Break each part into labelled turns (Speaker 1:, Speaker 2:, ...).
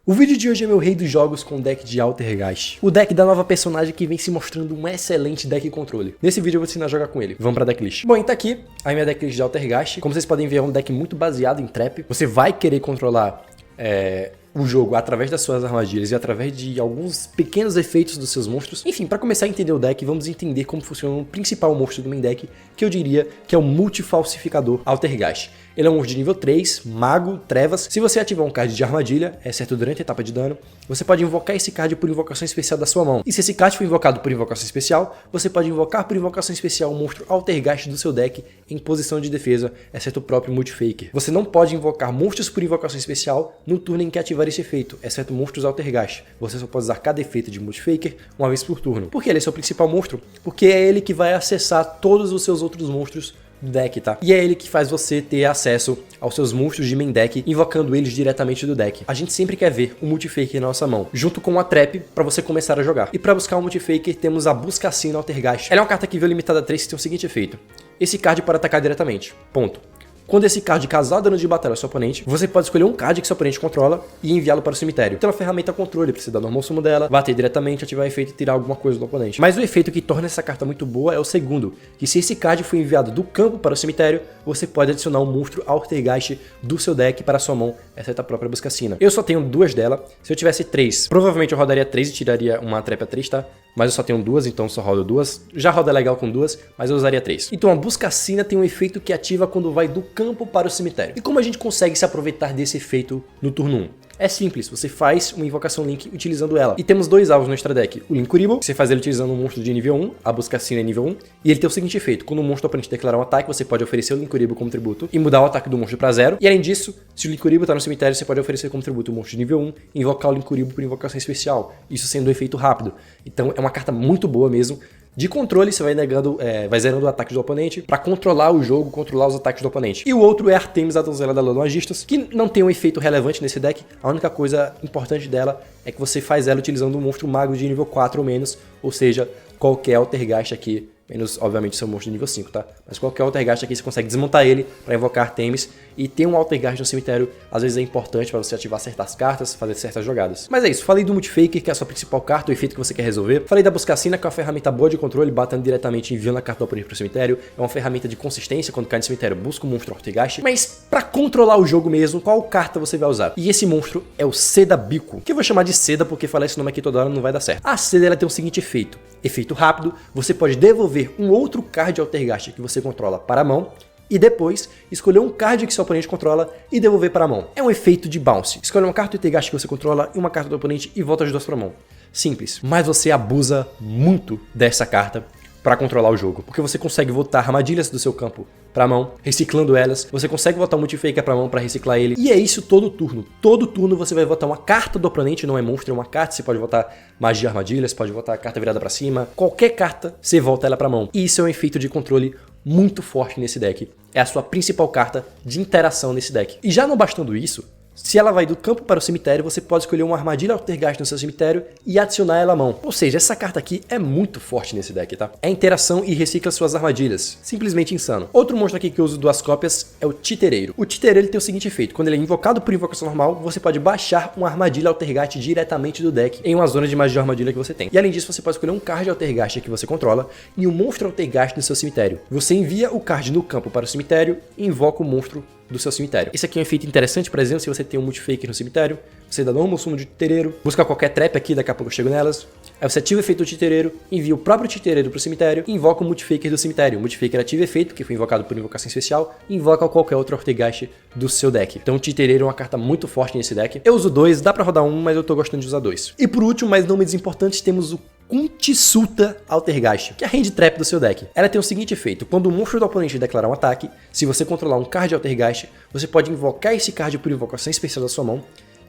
Speaker 1: O vídeo de hoje é meu rei dos jogos com o deck de Altergeist, o deck da nova personagem que vem se mostrando um excelente deck controle. Nesse vídeo eu vou te ensinar a jogar com ele. Vamos pra decklist. Bom, então tá aqui a minha decklist de Altergeist. Como vocês podem ver, é um deck muito baseado em trap. Você vai querer controlar o jogo através das suas armadilhas e através de alguns pequenos efeitos dos seus monstros. Enfim, para começar a entender o deck, vamos entender como funciona o principal monstro do main deck, que eu diria que é o Multifalsificador Altergeist. Ele é um monstro de nível 3, mago, trevas. Se você ativar um card de armadilha, exceto durante a etapa de dano, você pode invocar esse card por invocação especial da sua mão. E se esse card for invocado por invocação especial, você pode invocar por invocação especial o monstro Altergeist do seu deck em posição de defesa, exceto o próprio Multifaker. Você não pode invocar monstros por invocação especial no turno em que ativar esse efeito, exceto monstros Altergeist. Você só pode usar cada efeito de Multifaker uma vez por turno. Por que ele é seu principal monstro? Porque é ele que vai acessar todos os seus outros monstros do deck, tá? E é ele que faz você ter acesso aos seus monstros de main deck, invocando eles diretamente do deck. A gente sempre quer ver o Multifaker na nossa mão, junto com a Trap, pra você começar a jogar. E pra buscar o Multifaker, temos a Buscassina Altergeist. Ela é uma carta que veio limitada a 3 que tem o seguinte efeito. Esse card pode atacar diretamente. Ponto. Quando esse card causar dano de batalha ao seu oponente, você pode escolher um card que seu oponente controla e enviá-lo para o cemitério. Então a ferramenta controle precisa dar normal sumo dela, bater diretamente, ativar o efeito e tirar alguma coisa do oponente. Mas o efeito que torna essa carta muito boa é o segundo, que se esse card for enviado do campo para o cemitério, você pode adicionar um monstro Altergeist do seu deck para a sua mão, exceto a própria Buscassina. Eu só tenho duas dela. Se eu tivesse 3, provavelmente eu rodaria 3 e tiraria uma Trap a 3, tá? Mas eu só tenho duas, então só rodo duas. Já roda legal com duas, mas eu usaria 3. Então a Buscassina tem um efeito que ativa quando vai do campo para o cemitério. E como a gente consegue se aproveitar desse efeito no turno 1? É simples, você faz uma invocação Link utilizando ela. E temos dois alvos no extra deck. O Linkuriboh, que você faz ele utilizando um monstro de nível 1, a Buscassina é nível 1. E ele tem o seguinte efeito, quando o monstro oponente declarar um ataque, você pode oferecer o Linkuriboh como tributo e mudar o ataque do monstro para 0. E além disso, se o Linkuriboh tá no cemitério, você pode oferecer como tributo o monstro de nível 1 e invocar o Linkuriboh por invocação especial. Isso sendo um efeito rápido. Então é uma carta muito boa mesmo. De controle, você vai vai zerando o ataque do oponente para controlar o jogo, controlar os ataques do oponente. E o outro é Artemis, a donzela da Lua Magistas, que não tem um efeito relevante nesse deck. A única coisa importante dela é que você faz ela utilizando um monstro mago de nível 4 ou menos, ou seja, qualquer Altergeist aqui, menos obviamente seu monstro de nível 5, tá? Mas qualquer Altergeist aqui você consegue desmontar ele para invocar Artemis. E ter um Altergeist no cemitério às vezes é importante para você ativar certas cartas, fazer certas jogadas. Mas é isso, falei do Multifaker, que é a sua principal carta, o efeito que você quer resolver. Falei da Buscassina, que é uma ferramenta boa de controle, batendo diretamente e enviando a carta do oponente para o cemitério. É uma ferramenta de consistência, quando cai no cemitério busca um monstro Altergeist. Mas para controlar o jogo mesmo, qual carta você vai usar? E esse monstro é o Seda Bico, que eu vou chamar de Seda porque falar esse nome aqui toda hora não vai dar certo. A Seda ela tem o seguinte efeito. Efeito rápido, você pode devolver um outro card Altergeist que você controla para a mão e depois escolher um card que seu oponente controla e devolver para a mão. É um efeito de bounce. Escolhe uma carta Altergeist que você controla e uma carta do oponente e volta as duas para a mão. Simples, mas você abusa muito dessa carta para controlar o jogo, porque você consegue voltar armadilhas do seu campo para a mão, reciclando elas, você consegue voltar um Multifaker para a mão para reciclar ele, e é isso todo turno. Todo turno você vai votar uma carta do oponente, não é monstro, é uma carta, você pode votar magia armadilhas, pode votar carta virada para cima, qualquer carta, você volta ela para a mão. E isso é um efeito de controle muito forte nesse deck, é a sua principal carta de interação nesse deck. E já não bastando isso, se ela vai do campo para o cemitério, você pode escolher uma armadilha Altergeist no seu cemitério e adicionar ela à mão. Ou seja, essa carta aqui é muito forte nesse deck, tá? É interação e recicla suas armadilhas. Simplesmente insano. Outro monstro aqui que eu uso duas cópias é o Titereiro. O Titereiro ele tem o seguinte efeito. Quando ele é invocado por invocação normal, você pode baixar uma armadilha Altergeist diretamente do deck em uma zona de magia armadilha que você tem. E além disso, você pode escolher um card Altergeist que você controla e um monstro Altergeist no seu cemitério. Você envia o card no campo para o cemitério e invoca o monstro do seu cemitério. Esse aqui é um efeito interessante, por exemplo, se você tem um Multifaker no cemitério, você dá normal sumo de Titereiro, busca qualquer trap aqui, daqui a pouco eu chego nelas, aí você ativa o efeito do Titereiro, envia o próprio Titereiro para o cemitério e invoca o Multifaker do cemitério. O Multifaker ativa efeito, que foi invocado por invocação especial, e invoca qualquer outro Altergeist do seu deck. Então o Titereiro é uma carta muito forte nesse deck. Eu uso 2, dá pra rodar um, mas eu tô gostando de usar 2. E por último, mas não menos importante, temos o Kuntisuta Altergeist, que é a hand trap do seu deck. Ela tem o seguinte efeito, quando o monstro do oponente declarar um ataque, se você controlar um card Altergeist, você pode invocar esse card por invocação especial da sua mão,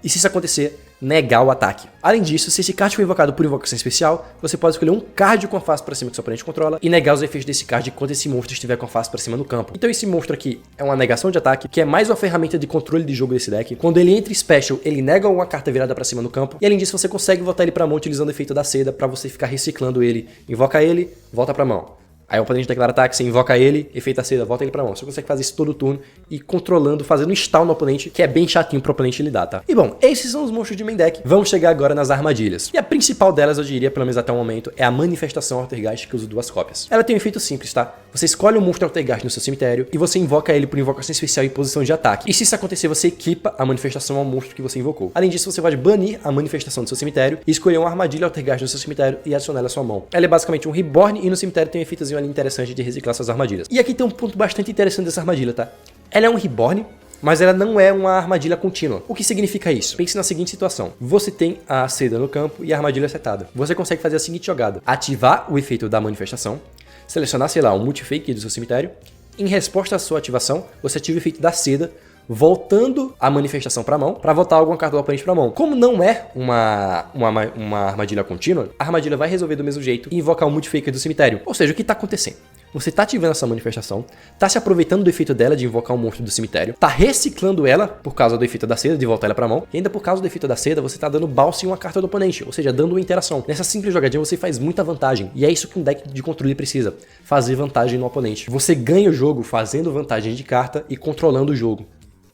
Speaker 1: e se isso acontecer, negar o ataque. Além disso, se esse card for invocado por invocação especial, você pode escolher um card com a face para cima que seu oponente controla e negar os efeitos desse card quando esse monstro estiver com a face para cima no campo. Então esse monstro aqui é uma negação de ataque, que é mais uma ferramenta de controle de jogo desse deck. Quando ele entra em special, ele nega uma carta virada para cima no campo, e além disso você consegue voltar ele para a mão utilizando o efeito da seda para você ficar reciclando ele. Invoca ele, volta para a mão. Aí o oponente declara ataque, você invoca ele, efeito a seda, volta ele pra mão. Você consegue fazer isso todo turno e controlando, fazendo um stall no oponente, que é bem chatinho pro oponente lidar, tá? E bom, esses são os monstros de main deck. Vamos chegar agora nas armadilhas. E a principal delas, eu diria, pelo menos até o momento, é a Manifestação Altergeist, que usa 2 cópias. Ela tem um efeito simples, tá? Você escolhe um monstro Altergeist no seu cemitério e você invoca ele por invocação especial em posição de ataque. E se isso acontecer, você equipa a manifestação ao monstro que você invocou. Além disso, você pode banir a manifestação do seu cemitério e escolher uma armadilha Altergeist no seu cemitério e adicionar ela à sua mão. Ela é basicamente um Reborn e no cemitério tem um efeitozinho ali interessante de reciclar suas armadilhas. E aqui tem um ponto bastante interessante dessa armadilha, tá? Ela é um Reborn, mas ela não é uma armadilha contínua. O que significa isso? Pense na seguinte situação. Você tem a seda no campo e a armadilha setada. Você consegue fazer a seguinte jogada. Ativar o efeito da manifestação, selecionar, sei lá, um multifake do seu cemitério. Em resposta à sua ativação, você ativa o efeito da seda, voltando a manifestação para a mão, para voltar alguma carta do oponente para a mão. Como não é uma armadilha contínua, a armadilha vai resolver do mesmo jeito e invocar um multifaker do cemitério. Ou seja, o que está acontecendo? Você tá ativando essa manifestação, tá se aproveitando do efeito dela de invocar um monstro do cemitério, tá reciclando ela por causa do efeito da seda, de voltar ela pra mão, e ainda por causa do efeito da seda, você tá dando bounce em uma carta do oponente, ou seja, dando uma interação. Nessa simples jogadinha você faz muita vantagem, e é isso que um deck de controle precisa, fazer vantagem no oponente. Você ganha o jogo fazendo vantagem de carta e controlando o jogo.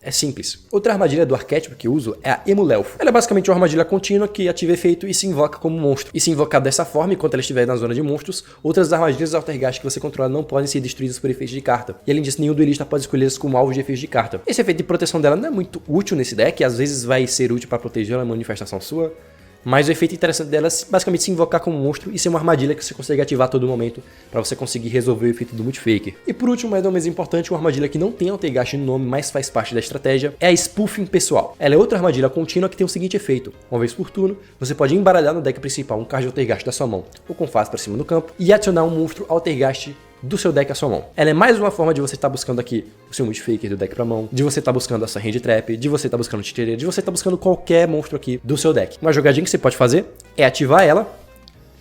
Speaker 1: É simples. Outra armadilha do arquétipo que eu uso é a Emulelfo. Ela é basicamente uma armadilha contínua que ativa efeito e se invoca como monstro. E se invocar dessa forma, enquanto ela estiver na zona de monstros, outras armadilhas Altergeist que você controla não podem ser destruídas por efeitos de carta. E além disso, nenhum duelista pode escolhê-las como alvo de efeitos de carta. Esse efeito de proteção dela não é muito útil nesse deck, às vezes vai ser útil para proteger uma manifestação sua. Mas o efeito interessante dela é basicamente se invocar como monstro e ser uma armadilha que você consegue ativar a todo momento para você conseguir resolver o efeito do multifaker. E por último, mas não menos importante, uma armadilha que não tem Altergeist no nome, mas faz parte da estratégia, é a Spoofing Pessoal. Ela é outra armadilha contínua que tem o seguinte efeito. Uma vez por turno, você pode embaralhar no deck principal um card de Altergeist da sua mão, ou com face para cima do campo, e adicionar um monstro Altergeist do seu deck à sua mão. Ela é mais uma forma de você estar buscando aqui o seu multifaker do deck pra mão, de você estar buscando a sua hand trap, de você estar buscando o titereiro, de você estar buscando qualquer monstro aqui do seu deck. Uma jogadinha que você pode fazer é ativar ela,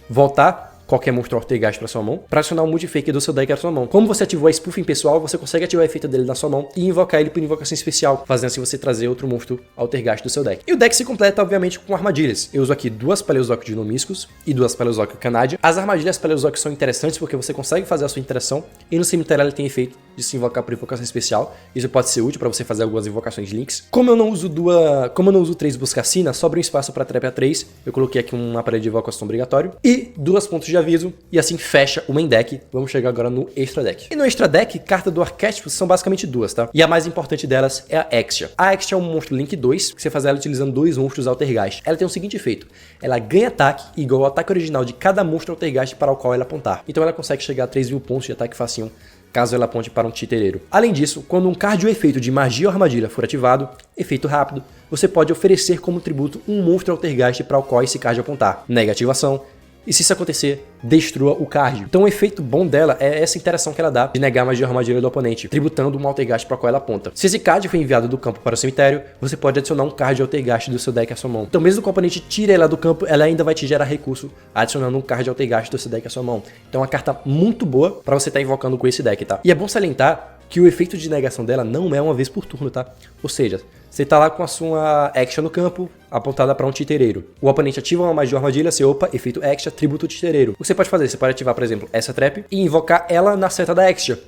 Speaker 1: voltar qualquer monstro Altergeist para sua mão, para acionar o multifaker do seu deck à sua mão. Como você ativou a Spoofing Pessoal, você consegue ativar o efeito dele na sua mão e invocar ele por invocação especial, fazendo assim você trazer outro monstro Altergeist do seu deck. E o deck se completa, obviamente, com armadilhas. Eu uso aqui 2 Paleozoic Dinomischus e 2 Paleozoic Canadia. As armadilhas Paleozoic são interessantes porque você consegue fazer a sua interação e no cemitério ela tem efeito de se invocar por invocação especial. Isso pode ser útil para você fazer algumas invocações de links. Como eu não uso 3 Buscacina, sobra um espaço para Trap A3. Eu coloquei aqui um aparelho de invocação obrigatório e 2 pontos de aviso, e assim fecha o main deck. Vamos chegar agora no extra deck. E no extra deck, carta do arquétipo são basicamente 2, tá? E a mais importante delas é a Extia. A Extia é um monstro Link 2, que você faz ela utilizando 2 monstros Altergeist. Ela tem o seguinte efeito: ela ganha ataque igual ao ataque original de cada monstro Altergeist para o qual ela apontar. Então ela consegue chegar a 3.000 pontos de ataque facinho, caso ela aponte para um titereiro. Além disso, quando um card ou efeito de magia ou armadilha for ativado, efeito rápido, você pode oferecer como tributo um monstro Altergeist para o qual esse card apontar. Negativação. E se isso acontecer, destrua o card. Então o efeito bom dela é essa interação que ela dá de negar a magia ou armadilha do oponente, tributando um Altergeist para qual ela aponta. Se esse card for enviado do campo para o cemitério, você pode adicionar um card Altergeist do seu deck à sua mão. Então mesmo que o oponente tire ela do campo, ela ainda vai te gerar recurso adicionando um card Altergeist do seu deck à sua mão. Então é uma carta muito boa para você estar invocando com esse deck, tá? E é bom salientar que o efeito de negação dela não é uma vez por turno, tá? Ou seja, você tá lá com a sua Extia no campo, apontada para um titereiro. O oponente ativa uma magia ou armadilha, você opa, efeito Extia, tributo titereiro. O que você pode fazer? Você pode ativar, por exemplo, essa trap e invocar ela na seta da Extia.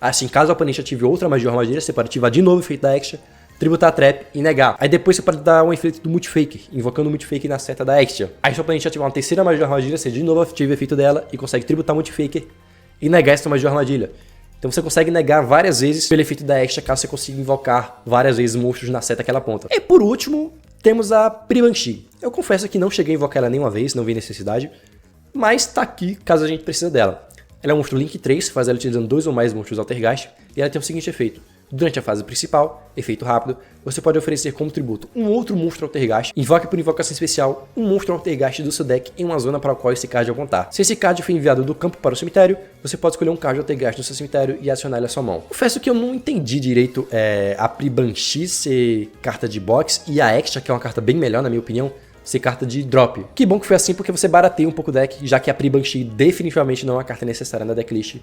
Speaker 1: Assim, caso o oponente ative outra magia ou armadilha, você pode ativar de novo o efeito da Extia, tributar a trap e negar. Aí depois você pode dar um efeito do multifaker, invocando o multifaker na seta da Extia. Aí se o oponente ativar uma terceira magia ou armadilha, você de novo ativa o efeito dela e consegue tributar o multifaker e negar essa magia ou armadilha. Então você consegue negar várias vezes pelo efeito da Extia, caso você consiga invocar várias vezes monstros na seta que ela aponta. E por último, temos a Pribanshee. Eu confesso que não cheguei a invocar ela nenhuma vez, não vi necessidade, mas tá aqui caso a gente precise dela. Ela é um monstro Link 3, faz ela utilizando 2 ou mais monstros Altergeist, e ela tem o seguinte efeito: durante a fase principal, efeito rápido, você pode oferecer como tributo um outro monstro Altergeist, invoque por invocação especial um monstro Altergeist do seu deck em uma zona para a qual esse card apontar. Se esse card for enviado do campo para o cemitério, você pode escolher um card Altergeist do seu cemitério e adicionar ele à sua mão. Confesso que eu não entendi direito a Pribanshee ser carta de box e a Extia, que é uma carta bem melhor na minha opinião, ser carta de drop. Que bom que foi assim, porque você barateia um pouco o deck, já que a Pribanshee definitivamente não é uma carta necessária na decklist.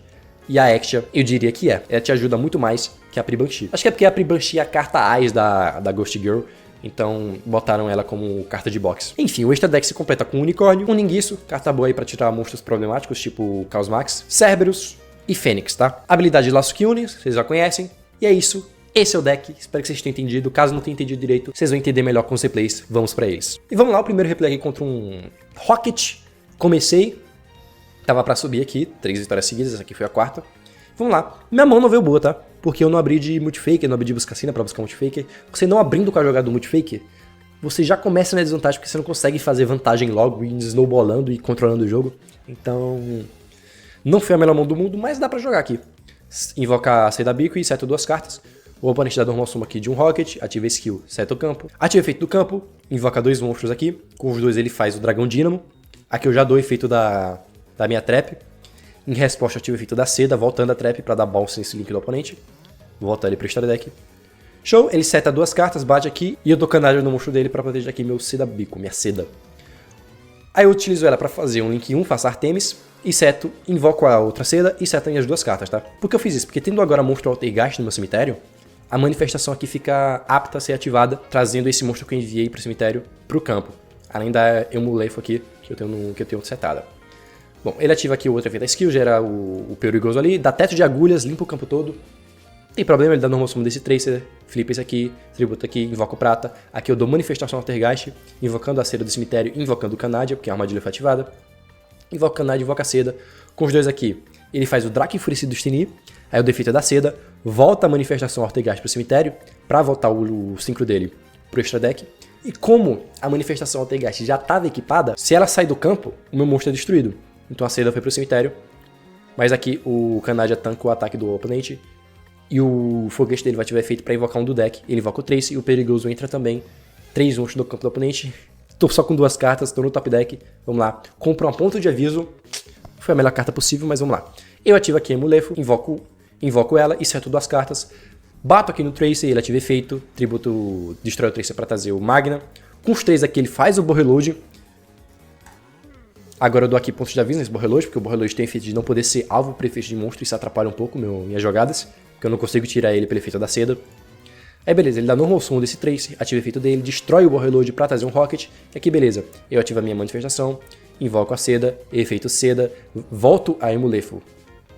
Speaker 1: E a Extia, eu diria que é. Ela te ajuda muito mais que a Pribanshee. Acho que é porque a Pribanshee é a carta AIS da Ghost Girl, Então botaram ela como carta de box. Enfim, o extra deck se completa com um Unicórnio, um Ninguiço, carta boa aí pra tirar monstros problemáticos, tipo Chaos Max, Cerberus e Fênix, tá? Habilidade de Laço que une, vocês já conhecem. E é isso. Esse é o deck, espero que vocês tenham entendido. Caso não tenham entendido direito, vocês vão entender melhor com os replays. Vamos pra eles. E vamos lá, o primeiro replay aqui contra um Rocket. Comecei, tava pra subir aqui, 3 vitórias seguidas, essa aqui foi a quarta. Vamos lá, minha mão não veio boa, tá? Porque eu não abri de Multifaker, não abri de Buscacina pra buscar Multifaker. Você não abrindo com a jogada do Multifaker, você já começa na desvantagem, porque você não consegue fazer vantagem logo, e snowballando e controlando o jogo. Então, não foi a melhor mão do mundo, mas dá pra jogar aqui. Invocar a Seda Bico e seto 2 cartas. O oponente dá normal soma aqui de um Rocket, ativa skill, seta o campo. Ativa efeito do campo, invoca 2 monstros aqui. Com os 2 ele faz o Dragão Dínamo. Aqui eu já dou o efeito da minha trap. Em resposta ativa o efeito da seda, voltando a trap para dar bounce nesse link do oponente. Volta ele pro extra deck. Show, ele seta 2 cartas, bate aqui. E eu dou canário no monstro dele para proteger aqui meu Seda Bico, minha seda. Aí eu utilizo ela para fazer um link 1, faço Artemis. E seto, invoco a outra seda e seto as 2 cartas, tá? Por que eu fiz isso? Porque tendo agora monstro Altergeist no meu cemitério, a manifestação aqui fica apta a ser ativada, trazendo esse monstro que eu enviei pro cemitério pro campo. Além da Emulefo aqui, que eu tenho setada. Bom, ele ativa aqui o outro efeito da skill, gera o perigoso ali, dá teto de agulhas, limpa o campo todo. Tem problema, ele dá normal sumo desse Tracer, flipa esse aqui, tributa aqui, invoca o prata. Aqui eu dou manifestação Altergeist, invocando a seda do cemitério, invocando o Canadia, porque a armadilha foi ativada. Invoca o Canadia, invoca a seda. Com os 2 aqui, ele faz o Draco Enfurecido do Stini. Aí o defeito da seda, volta a manifestação Altergeist pro cemitério, pra voltar o Synchro dele pro extra deck. E como a manifestação Altergeist já estava equipada, se ela sair do campo, o meu monstro é destruído. Então a seda foi pro cemitério, mas aqui o Canadia tanca o ataque do oponente. E o foguete dele vai ativar efeito pra invocar um do deck. Ele invoca o Trace e o perigoso entra também. 3 monstros no campo do oponente. Tô só com 2 cartas, tô no top deck. Vamos lá, compro uma ponta de aviso. Foi a melhor carta possível, mas vamos lá. Eu ativo aqui a Emulefo, invoco ela e seto 2 cartas. Bato aqui no Tracer, ele ativa efeito. Tributo, destrói o Tracer pra trazer o Magna. Com os 3 aqui ele faz o Borreload. Agora eu dou aqui pontos de aviso nesse Borreload, porque o Borreload tem efeito de não poder ser alvo para efeito de monstro. Isso atrapalha um pouco minhas jogadas, porque eu não consigo tirar ele pelo efeito da seda. Aí beleza, ele dá normal summon desse Tracer, ativa o efeito dele, destrói o Borreload pra trazer um Rocket. E aqui beleza, eu ativo a minha manifestação, invoco a seda, efeito seda, volto a Emulefo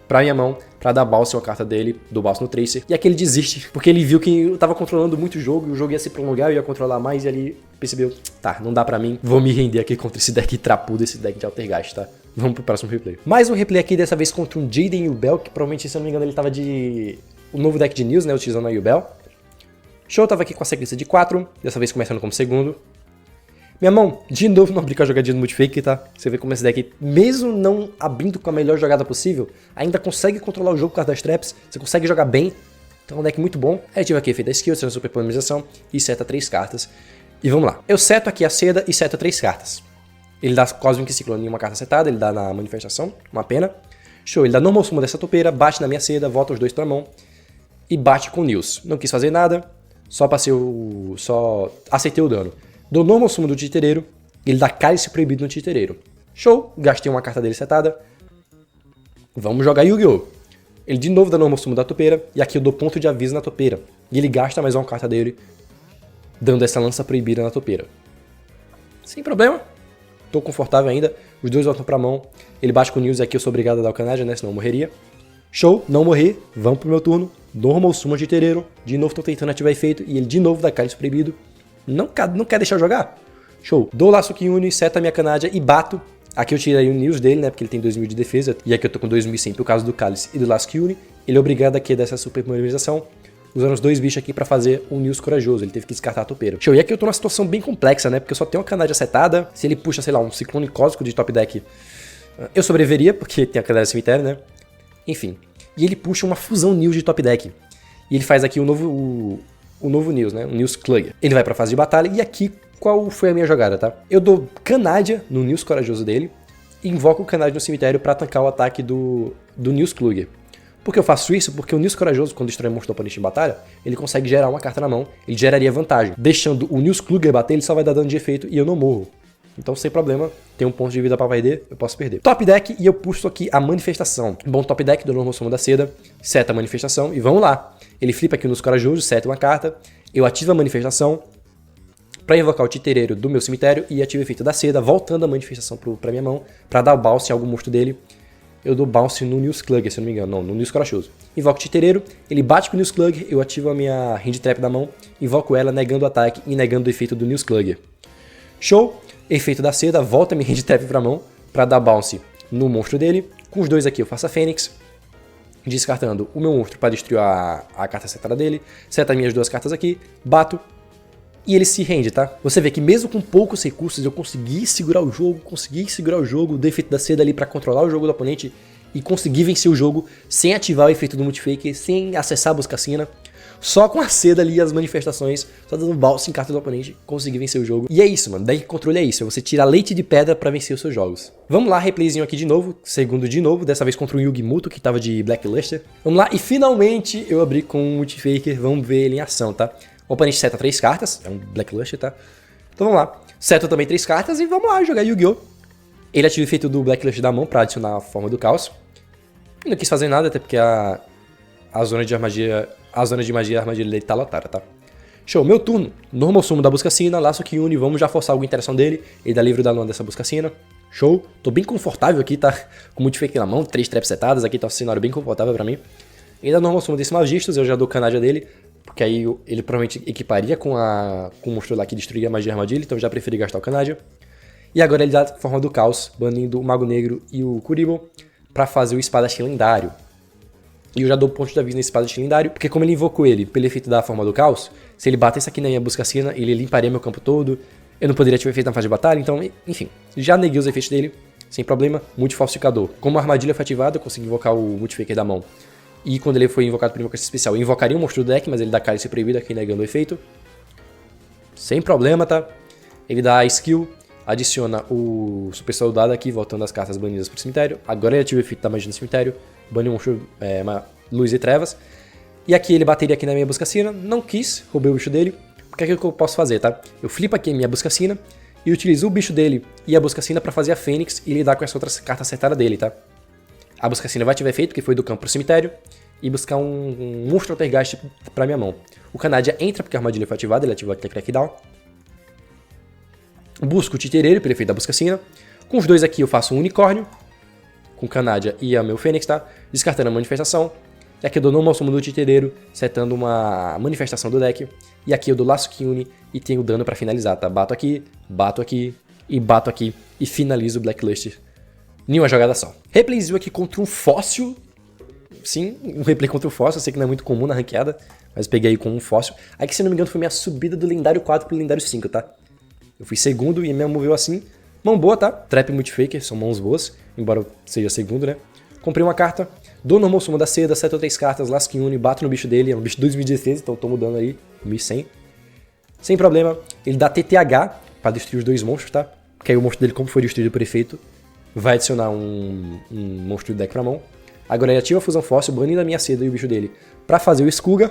Speaker 1: pra minha mão, pra dar bounce uma carta dele, do bounce no Tracer. E aqui ele desiste, porque ele viu que eu tava controlando muito o jogo, e o jogo ia se prolongar, eu ia controlar mais, e ele percebeu, tá, não dá pra mim, vou me render aqui contra esse deck trapudo, esse deck de Altergeist, tá? Vamos pro próximo replay. Mais um replay aqui, dessa vez contra um Jaden Yubel, que provavelmente, se eu não me engano, ele tava de... o novo deck de News, né, utilizando a Yubel. Show, tava aqui com a sequência de 4, dessa vez começando como segundo. Minha mão, de novo não abri com a jogadinha do Multifaker, tá? Você vê como esse deck, mesmo não abrindo com a melhor jogada possível, ainda consegue controlar o jogo por causa das traps, você consegue jogar bem, então é um deck muito bom. Aí tive aqui efeito da skill, sendo super polarização, e seta 3 cartas. E vamos lá. Eu seto aqui a seda e seto 3 cartas. Ele dá Cosmic Ciclone em uma carta setada, ele dá na manifestação, uma pena. Show, ele dá normal summon dessa topeira, bate na minha seda, volta os 2 pra mão, e bate com o News. Não quis fazer nada, só aceitei o dano. Dou normal summon do Titereiro, ele dá Cálice Proibido no Titereiro. Show, gastei uma carta dele setada. Vamos jogar Yu-Gi-Oh! Ele de novo dá normal summon da topeira, e aqui eu dou ponto de aviso na topeira. E ele gasta mais uma carta dele, dando essa lança proibida na topeira. Sem problema, tô confortável ainda, os 2 voltam pra mão. Ele bate com o News e aqui eu sou obrigado a dar o Canadia, né, senão eu morreria. Show, não morri, vamos pro meu turno. Normal summon de Titereiro, de novo tô tentando ativar efeito, e ele de novo dá Cálice Proibido. Não quer deixar eu jogar? Show. Dou o laço que une, seto a minha Canadia e bato. Aqui eu tirei o News dele, né? Porque ele tem 2000 de defesa. E aqui eu tô com 2100 por causa do Cálice e do laço que une. Ele é obrigado aqui a dar essa super polarização, usando os 2 bichos aqui pra fazer um News corajoso. Ele teve que descartar a topeira. Show. E aqui eu tô numa situação bem complexa, né? Porque eu só tenho uma Canadia setada. Se ele puxa, sei lá, um Ciclone Cósmico de top deck, eu sobreviveria, porque tem a Canadia cemitério, né? Enfim. E ele puxa uma fusão News de top deck. E ele faz aqui o novo News, né? O News Klugger. Ele vai pra fase de batalha e aqui qual foi a minha jogada, tá? Eu dou Canadia no News corajoso dele e invoco o Canadia no cemitério pra tancar o ataque do News Klugger. Por que eu faço isso? Porque o News corajoso, quando destrói monstro do oponente em batalha, ele consegue gerar uma carta na mão, ele geraria vantagem. Deixando o News Klugger bater, ele só vai dar dano de efeito e eu não morro. Então, sem problema, tem um ponto de vida pra perder, eu posso perder. Top deck, e eu puxo aqui a manifestação. Bom top deck, do normal summon da seda, seta a manifestação, e vamos lá. Ele flipa aqui nos corajosos, seta uma carta, eu ativo a manifestação, pra invocar o titereiro do meu cemitério e ativo o efeito da seda, voltando a manifestação pra minha mão, pra dar o bounce em algum monstro dele. Eu dou bounce no Newsclugger, se eu não me engano, não, no News Corajoso. Invoco o titereiro, ele bate com o Newsclugger, eu ativo a minha Hand Trap da mão, invoco ela negando o ataque e negando o efeito do Newsclugger. Show! Efeito da seda, volta minha Hand Trap pra mão, pra dar bounce no monstro dele. Com os dois aqui eu faço a Fênix, descartando o meu monstro para destruir a carta setada dele, seta minhas duas cartas aqui, bato e ele se rende, tá? Você vê que mesmo com poucos recursos eu consegui segurar o jogo, dei efeito da seda ali para controlar o jogo do oponente e conseguir vencer o jogo sem ativar o efeito do Multifaker, sem acessar a Buscacina. Só com a seda ali e as manifestações, só dando bounce em carta do oponente, consegui vencer o jogo. E é isso, mano, deck controle é isso, é você tirar leite de pedra pra vencer os seus jogos. Vamos lá, replayzinho aqui de novo, segundo de novo, dessa vez contra o Yugi-Muto, que tava de Blackluster. Vamos lá, e finalmente eu abri com o Multifaker, vamos ver ele em ação, tá? O oponente seta 3 cartas, é um Blackluster, tá? Então vamos lá, seta também 3 cartas e vamos lá jogar Yu-Gi-Oh! Ele ativa o efeito do Blackluster da mão pra adicionar a forma do caos. Eu não quis fazer nada, até porque a zona de magia a armadilha dele tá lotada, tá? Show, meu turno. Normal sumo da Buscacina, laço que une, vamos já forçar alguma interação dele. Ele dá livre da lona dessa Buscacina. Show, tô bem confortável aqui, tá? Com o Multifaker na mão, 3 traps setadas, aqui tá um cenário bem confortável pra mim. E da normal sumo desse Magistus, eu já dou Canadia dele, porque aí ele provavelmente equiparia com o monstro lá que destruía a magia armadilha, então eu já preferi gastar o Canadia. E agora ele dá a forma do caos, banindo o Mago Negro e o Kuriboh pra fazer o Espadachim lendário. E eu já dou ponto de aviso nesse espadachim lendário, porque como ele invocou ele pelo efeito da forma do caos, se ele batesse aqui na minha Buscacina, ele limparia meu campo todo, eu não poderia ativar efeito na fase de batalha, então, enfim, já neguei os efeitos dele, sem problema. Multifalsificador. Como a armadilha foi ativada, eu consegui invocar o Multifaker da mão. E quando ele foi invocado por invocação especial, eu invocaria um monstro do deck, mas ele dá cálice proibido aqui negando o efeito. Sem problema, tá? Ele dá a skill, adiciona o super soldado aqui, voltando as cartas banidas pro cemitério. Agora ele ativa o efeito da magia no cemitério. Bane um monstro, luz e trevas. E aqui ele bateria aqui na minha Buscacina. Não quis, roubei o bicho dele. O que é que eu posso fazer, tá? Eu flipo aqui a minha Buscacina e utilizo o bicho dele e a Buscacina pra fazer a Fênix e lidar com essa outra carta acertada dele, tá? A Buscacina vai ativar efeito, que foi do campo pro cemitério, e buscar um monstro Altergeist pra minha mão. O Canadia entra porque a armadilha foi ativada, ele ativou aqui a Crackdown. Busco o Titereiro pelo efeito da Buscacina. Com os dois aqui eu faço um Unicórnio, com o Canadia e a meu Fênix, tá? Descartando a manifestação. E aqui eu dou normal sumo do Titereiro, setando uma manifestação do deck. E aqui eu dou Laço que une e tenho dano pra finalizar, tá? Bato aqui e bato aqui e finalizo o Blackluster em uma jogada só. Replayzinho aqui contra um fóssil. Sim, um replay contra o fóssil, eu sei que não é muito comum na ranqueada, mas peguei aí com um fóssil. Aqui, se não me engano, foi minha subida do lendário 4 pro lendário 5, tá? Eu fui segundo e me moveu assim. Mão boa, tá? Trap e Multifaker são mãos boas, embora eu seja segundo, né? Comprei uma carta, dou normal sumo da seda, seto 3 cartas, Laço que une, bato no bicho dele, é um bicho de 2016, então eu tô mudando aí, 1100. Sem problema, ele dá TTH pra destruir os dois monstros, tá? Porque aí o monstro dele, como foi destruído por efeito, vai adicionar um monstro do deck pra mão. Agora ele ativa a fusão fóssil, banindo a minha seda e o bicho dele pra fazer o Skuga.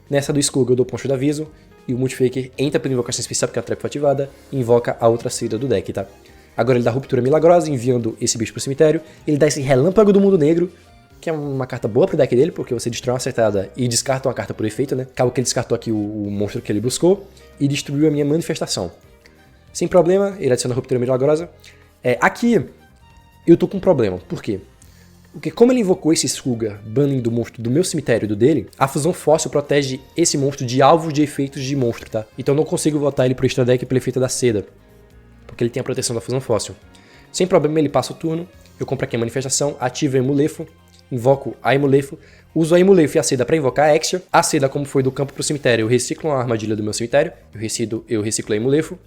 Speaker 1: Nessa do Skuga eu dou ponto de aviso, e o Multifaker entra pela invocação especial porque a trap foi ativada e invoca a outra seda do deck, tá? Agora ele dá Ruptura Milagrosa, enviando esse bicho pro cemitério. Ele dá esse Relâmpago do Mundo Negro, que é uma carta boa pro deck dele, porque você destrói uma acertada e descarta uma carta por efeito, né? Acaba que ele descartou aqui o monstro que ele buscou e destruiu a minha manifestação. Sem problema, ele adiciona Ruptura Milagrosa. Aqui eu tô com um problema, por quê? Porque como ele invocou esse Skuga, banindo o monstro do meu cemitério e do dele, a fusão fóssil protege esse monstro de alvos de efeitos de monstro, tá? Então eu não consigo botar ele pro extra deck pelo efeito da seda, porque ele tem a proteção da fusão fóssil. Sem problema, ele passa o turno, eu compro aqui a manifestação, ativo a Emulefo, invoco a Emulefo, uso a Emulefo e a seda para invocar a Exia. A seda, como foi do campo pro cemitério, eu reciclo a armadilha do meu cemitério, eu reciclo a Emulefo.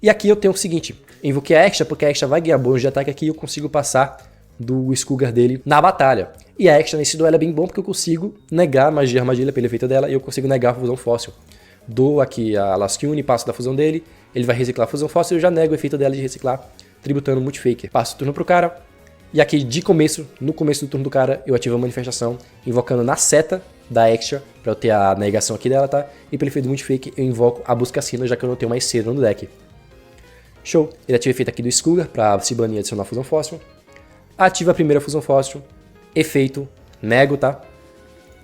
Speaker 1: E aqui eu tenho o seguinte, eu invoquei a Exia, porque a Exia vai ganhar bônus de ataque aqui e eu consigo passar do Skugar dele na batalha. E a Exia nesse duelo é bem bom porque eu consigo negar a magia armadilha pelo efeito dela e eu consigo negar a fusão fóssil. Dou aqui a Laço que une, passo da fusão dele, ele vai reciclar a fusão fóssil e eu já nego o efeito dela de reciclar, tributando o Multifaker. Passo o turno pro cara, e aqui no começo do turno do cara, eu ativo a manifestação, invocando na seta da Exia, pra eu ter a negação aqui dela, tá? E pelo efeito do Multifaker, eu invoco a Buscacina, já que eu não tenho mais seda no deck. Show! Ele ativa o efeito aqui do Skugar, pra se banir e adicionar a fusão fóssil. Ativa a primeira fusão fóssil, efeito, nego, tá?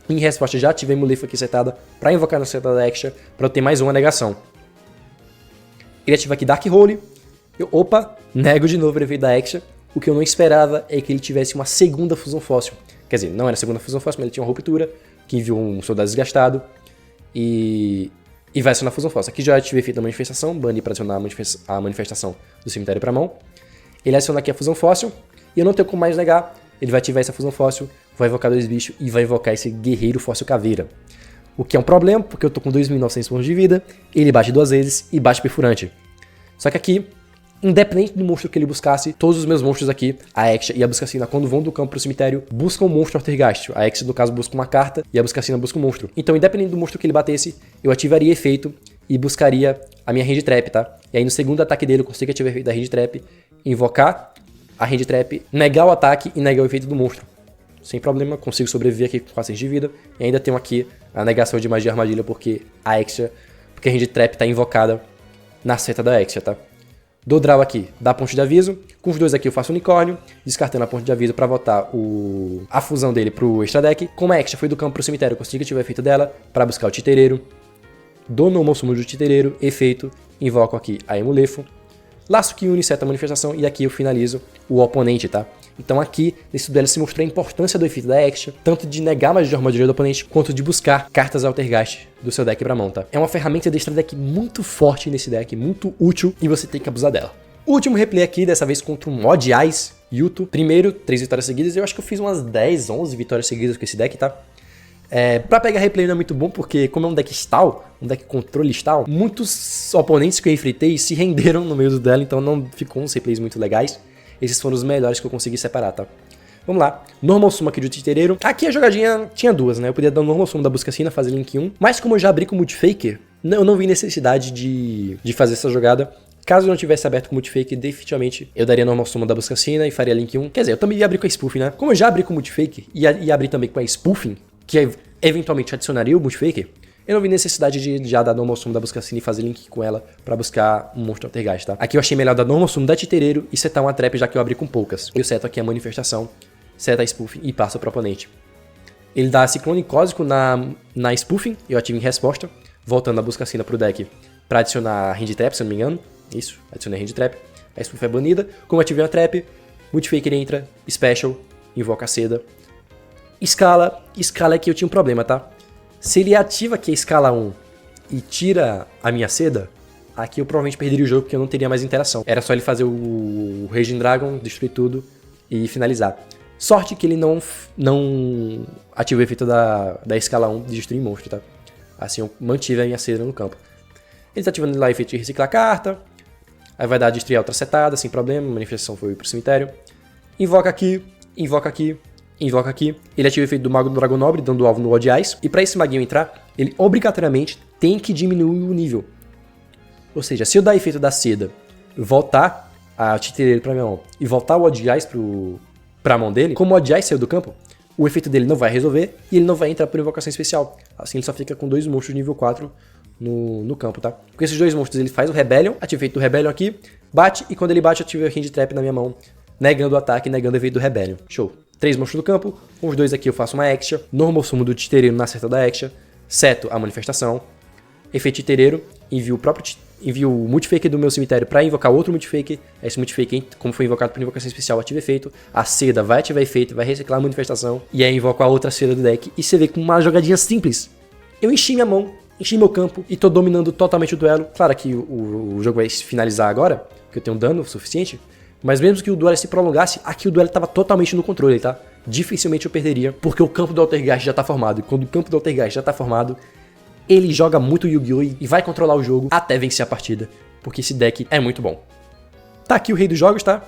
Speaker 1: Em resposta, já ativei Emulefo aqui setada pra invocar na seta da Exia, pra eu ter mais uma negação. Ele ativa aqui Dark Hole. Opa, nego de novo o efeito da Extra. O que eu não esperava é que ele tivesse uma segunda fusão fóssil. Quer dizer, não era a segunda fusão fóssil, mas ele tinha uma ruptura, que enviou um soldado desgastado. E vai acionar a fusão fóssil. Aqui já ativei o efeito da manifestação, bane para acionar a manifestação do cemitério para mão. Ele aciona aqui a fusão fóssil, e eu não tenho como mais negar. Ele vai ativar essa fusão fóssil, vai invocar 2 bichos e vai invocar esse guerreiro fóssil caveira. O que é um problema, porque eu tô com 2.900 pontos de vida, ele bate 2 vezes e bate perfurante. Só que aqui, independente do monstro que ele buscasse, todos os meus monstros aqui, a Exia e a Buscacina, quando vão do campo pro cemitério, buscam um monstro Altergeist. A Exia, no caso, busca uma carta e a Buscacina busca um monstro. Então, independente do monstro que ele batesse, eu ativaria efeito e buscaria a minha Hand Trap, tá? E aí no segundo ataque dele eu consigo ativar o efeito da Hand Trap, invocar a Hand Trap, negar o ataque e negar o efeito do monstro. Sem problema, consigo sobreviver aqui com 400 de vida. E ainda tenho aqui a negação de magia armadilha porque a Hand Trap tá invocada na seta da Exia, tá? Dou draw aqui, dá ponte de aviso. Com os 2 aqui eu faço unicórnio, descartando a ponte de aviso para voltar a fusão dele pro extra deck. Como a Exia foi do campo pro cemitério, eu consigo ativar o efeito dela para buscar o titereiro. Dou normal summon do titereiro, efeito, invoco aqui a Emulefo. Laço que une seta manifestação e aqui eu finalizo o oponente, tá? Então aqui, nesse duelo se mostrou a importância do efeito da Exia, tanto de negar magia de armadilha do oponente, quanto de buscar cartas Altergeist do seu deck pra mão, tá? É uma ferramenta de extra deck muito forte nesse deck, muito útil, e você tem que abusar dela. O último replay aqui, dessa vez contra um Odd Eyes Yuto. Primeiro, 3 vitórias seguidas, eu acho que eu fiz umas 10, 11 vitórias seguidas com esse deck, tá? Pra pegar replay não é muito bom, porque como é um deck stall, um deck controle stall, muitos oponentes que eu enfrentei se renderam no meio do duelo, então não ficou uns replays muito legais. Esses foram os melhores que eu consegui separar, tá? Vamos lá. Normal summon aqui do titereiro. Aqui a jogadinha tinha 2, né? Eu podia dar o normal summon da Buscacina, fazer link 1. Mas como eu já abri com Multifaker, eu não vi necessidade de fazer essa jogada. Caso eu não tivesse aberto com Multifaker, definitivamente eu daria normal summon da Buscacina e faria link 1. Quer dizer, eu também ia abrir com a Spoofing, né? Como eu já abri com Multifaker e abri também com a Spoofing, que eventualmente adicionaria o Multifaker, eu não vi necessidade de já dar normal summon da Buscacina e fazer link com ela pra buscar um monstro Altergeist, tá? Aqui eu achei melhor dar normal summon da Titereiro e setar uma trap, já que eu abri com poucas. Eu seto aqui a manifestação, seta a Spoofing e passo pro oponente. Ele dá Ciclone Cósmico na Spoofing, eu ativo em resposta, voltando a Buscacina pro deck pra adicionar a Hand Trap, se eu não me engano. Isso, adicionei a Hand Trap. A Spoofing é banida. Como eu ativei a Trap, Multifaker entra, Special, invoca a Seda. Escala aqui eu tinha um problema, tá? Se ele ativa aqui a escala 1 e tira a minha seda, aqui eu provavelmente perderia o jogo porque eu não teria mais interação. Era só ele fazer o Raging Dragon, destruir tudo e finalizar. Sorte que ele não ativa o efeito da escala 1 de destruir monstro, tá? Assim eu mantive a minha seda no campo. Ele tá ativando lá o efeito de reciclar carta. Aí vai dar destruir a outra setada, sem problema. A manifestação foi pro cemitério. Invoca aqui, invoca aqui. Invoca aqui, ele ativa o efeito do Mago do Dragão Nobre, dando alvo no Odd Eyes. E para esse maguinho entrar, ele obrigatoriamente tem que diminuir o nível. Ou seja, se eu dar efeito da seda, voltar a Titereiro pra minha mão e voltar o Odd Eyes pra mão dele, como o Odd Eyes saiu do campo, o efeito dele não vai resolver e ele não vai entrar por invocação especial. Assim ele só fica com 2 monstros de nível 4 no campo, tá? Com esses 2 monstros ele faz o Rebellion, ativa o efeito do Rebellion aqui, bate e quando ele bate ativa a Hand Trap na minha mão, negando o ataque e negando o efeito do Rebellion. Show! 3 monstros do campo, com os 2 aqui eu faço uma Exia, normal summon do Titereiro na seta da Exia, seto a manifestação, efeito Titereiro, envio o Multifaker do meu cemitério para invocar outro Multifaker, esse Multifaker, como foi invocado por invocação especial, ativa efeito, a seda vai ativar efeito, vai reciclar a manifestação, e aí invoco a outra seda do deck, e você vê com uma jogadinha simples. Eu enchi minha mão, enchi meu campo, e tô dominando totalmente o duelo. Claro que o jogo vai finalizar agora, porque eu tenho dano suficiente, mas mesmo que o duelo se prolongasse, aqui o duelo estava totalmente no controle, tá? Dificilmente eu perderia, porque o campo do Altergeist já tá formado. E quando o campo do Altergeist já tá formado, ele joga muito Yu-Gi-Oh! E vai controlar o jogo até vencer a partida. Porque esse deck é muito bom. Tá aqui o Rei dos Jogos, tá?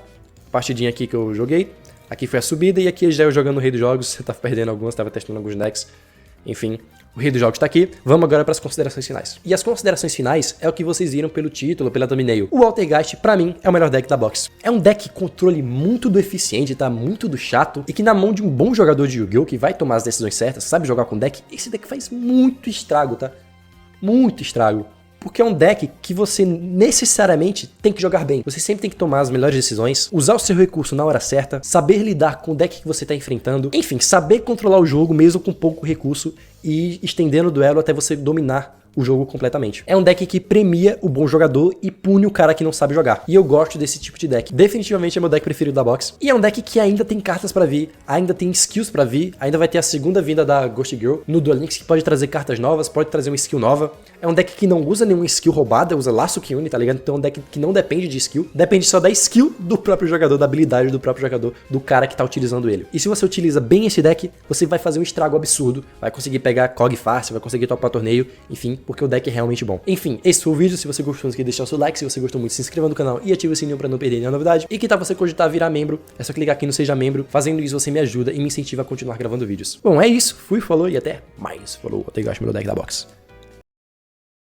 Speaker 1: Partidinha aqui que eu joguei. Aqui foi a subida e aqui já eu jogando o Rei dos Jogos. Você tava perdendo alguns, tava testando alguns decks. Enfim, o Rei dos Jogos tá aqui. Vamos agora para as considerações finais. E as considerações finais é o que vocês viram pelo título, pela thumbnail. O Altergeist, pra mim, é o melhor deck da box. É um deck controle muito do eficiente, tá? Muito do chato. E que na mão de um bom jogador de Yu-Gi-Oh! Que vai tomar as decisões certas, sabe jogar com deck, esse deck faz muito estrago, tá? Muito estrago. Porque é um deck que você necessariamente tem que jogar bem. Você sempre tem que tomar as melhores decisões, usar o seu recurso na hora certa, saber lidar com o deck que você está enfrentando. Enfim, saber controlar o jogo mesmo com pouco recurso e estendendo o duelo até você dominar o jogo completamente. É um deck que premia o bom jogador e pune o cara que não sabe jogar. E eu gosto desse tipo de deck. Definitivamente é meu deck preferido da box. E é um deck que ainda tem cartas pra vir, ainda tem skills pra vir, ainda vai ter a segunda vinda da Ghost Girl no Duel Links, que pode trazer cartas novas, pode trazer uma skill nova. É um deck que não usa nenhuma skill roubada, usa laço que une, tá ligado? Então é um deck que não depende de skill, depende só da skill do próprio jogador, da habilidade do próprio jogador, do cara que tá utilizando ele. E se você utiliza bem esse deck, você vai fazer um estrago absurdo, vai conseguir pegar COG fácil, vai conseguir topar torneio, enfim, porque o deck é realmente bom. Enfim, esse foi o vídeo. Se você gostou, não esqueça de deixar o seu like. Se você gostou muito, se inscreva no canal e ative o sininho pra não perder nenhuma novidade. E que tal você cogitar virar membro? É só clicar aqui no Seja Membro. Fazendo isso, você me ajuda e me incentiva a continuar gravando vídeos. Bom, é isso. Fui, falou e até mais. Falou, até gasto meu deck da box.